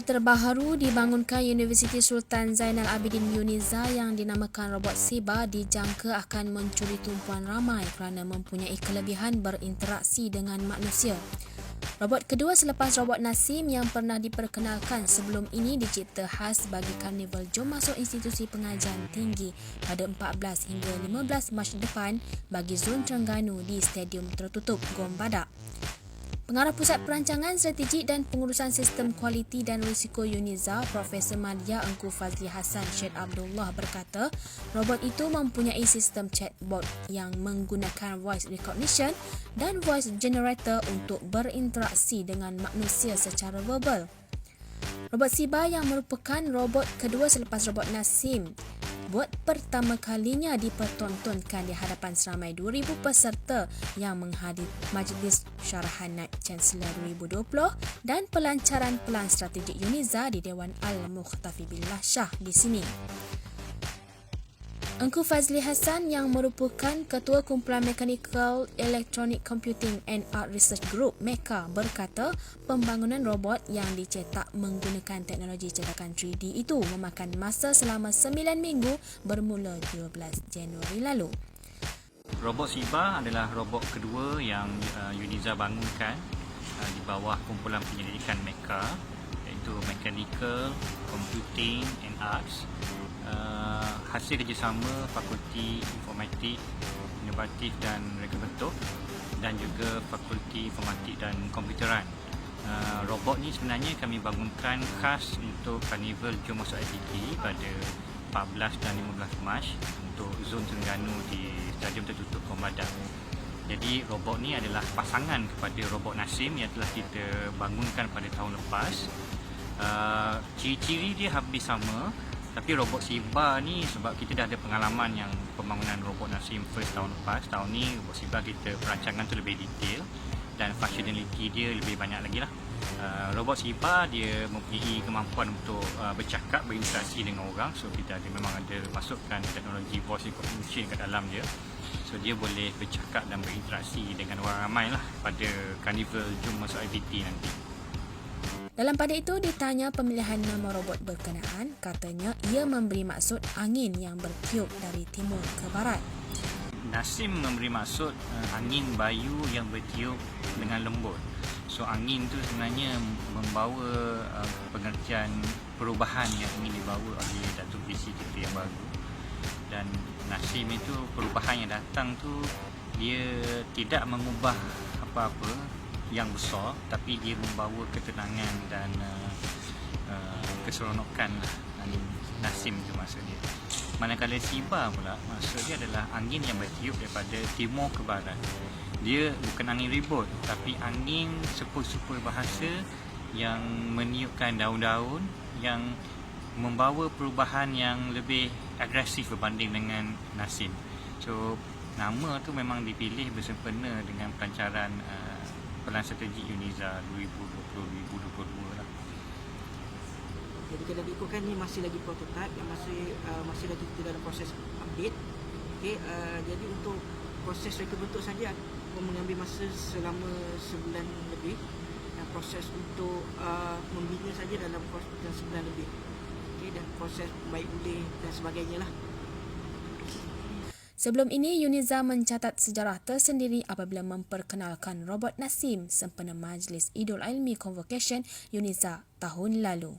terbaru dibangunkan Universiti Sultan Zainal Abidin Uniza yang dinamakan robot Siba dijangka akan mencuri tumpuan ramai kerana mempunyai kelebihan berinteraksi dengan manusia. Robot kedua selepas robot Nasim yang pernah diperkenalkan sebelum ini dicipta khas bagi Karnival Jom Masuk Institusi Pengajian Tinggi pada 14 hingga 15 Mac depan bagi zon Terengganu di Stadium Tertutup Gom Badak. Pengarah Pusat Perancangan Strategik dan Pengurusan Sistem Kualiti dan Risiko Uniza, Profesor Madya Engku Fazli Hassan Syed Abdullah berkata, robot itu mempunyai sistem chatbot yang menggunakan voice recognition dan voice generator untuk berinteraksi dengan manusia secara verbal. Robot Siba yang merupakan robot kedua selepas robot Nasim buat pertama kalinya dipertontonkan di hadapan seramai 2,000 peserta yang menghadiri Majlis Syarahan Naib Chancellor 2020 dan pelancaran Pelan Strategik Uniza di Dewan Al-Mukhtafi Billah Shah di sini. Engku Fazli Hassan yang merupakan Ketua Kumpulan Mechanical Electronic Computing and Art Research Group MECA berkata pembangunan robot yang dicetak menggunakan teknologi cetakan 3D itu memakan masa selama 9 minggu bermula 12 Januari lalu. Robot Siba adalah robot kedua yang Uniza bangunkan di bawah kumpulan penyelidikan MECA, iaitu Mechanical, Computing and Arts. Hasil kerjasama Fakulti Informatik, Inovatif dan Reka Bentuk dan juga Fakulti Informatik dan Komputeran. Robot ni sebenarnya kami bangunkan khas untuk Karnival Jom Masuk ITT pada 14 dan 15 Mac untuk zon Terengganu di Stadium Tertutup Gom Badak. Jadi robot ni adalah pasangan kepada robot Nasim yang telah kita bangunkan pada tahun lepas. Ciri-ciri dia hampir sama. Tapi robot Siba ni sebab kita dah ada pengalaman yang pembangunan robot Nasim first tahun lepas. Tahun ni robot Siba kita perancangan tu lebih detail dan functionality dia lebih banyak lagi lah. Robot Siba dia mempunyai kemampuan untuk bercakap, berinteraksi dengan orang. So kita memang ada masukkan teknologi voice recognition kat dalam dia. So dia boleh bercakap dan berinteraksi dengan orang ramai lah pada Karnival Jom Masuk ITT nanti. Dalam pada itu ditanya pemilihan nama robot berkenaan, katanya ia memberi maksud angin yang bertiup dari timur ke barat. Nasim memberi maksud angin bayu yang bertiup dengan lembut. So angin tu sebenarnya membawa pengertian perubahan yang ingin dibawa oleh Datuk Visi kita yang baru. Dan Nasim itu perubahan yang datang tu dia tidak mengubah apa-apa yang besar, tapi dia membawa ketenangan dan keseronokan Nasim tu maksud dia. Manakala Siba pula maksud dia adalah angin yang bertiup daripada timur ke barat. Dia bukan angin ribut, tapi angin sepul-sepul bahasa yang meniupkan daun-daun yang membawa perubahan yang lebih agresif berbanding dengan Nasim. So nama tu memang dipilih bersempena dengan pelancaran Pelan Strategik Uniza 2020-2022 lah. Jadi kalau diikutkan ni masih lagi prototype yang masih lagi kita dalam proses update. Okey, jadi untuk proses reka bentuk saja mengambil masa selama sebulan lebih. Dan proses untuk membina saja dalam sebulan lebih. Okey, dan proses baik boleh dan sebagainya lah. Sebelum ini, Uniza mencatat sejarah tersendiri apabila memperkenalkan robot Nasim sempena Majlis Idul Ilmi Convocation Uniza tahun lalu.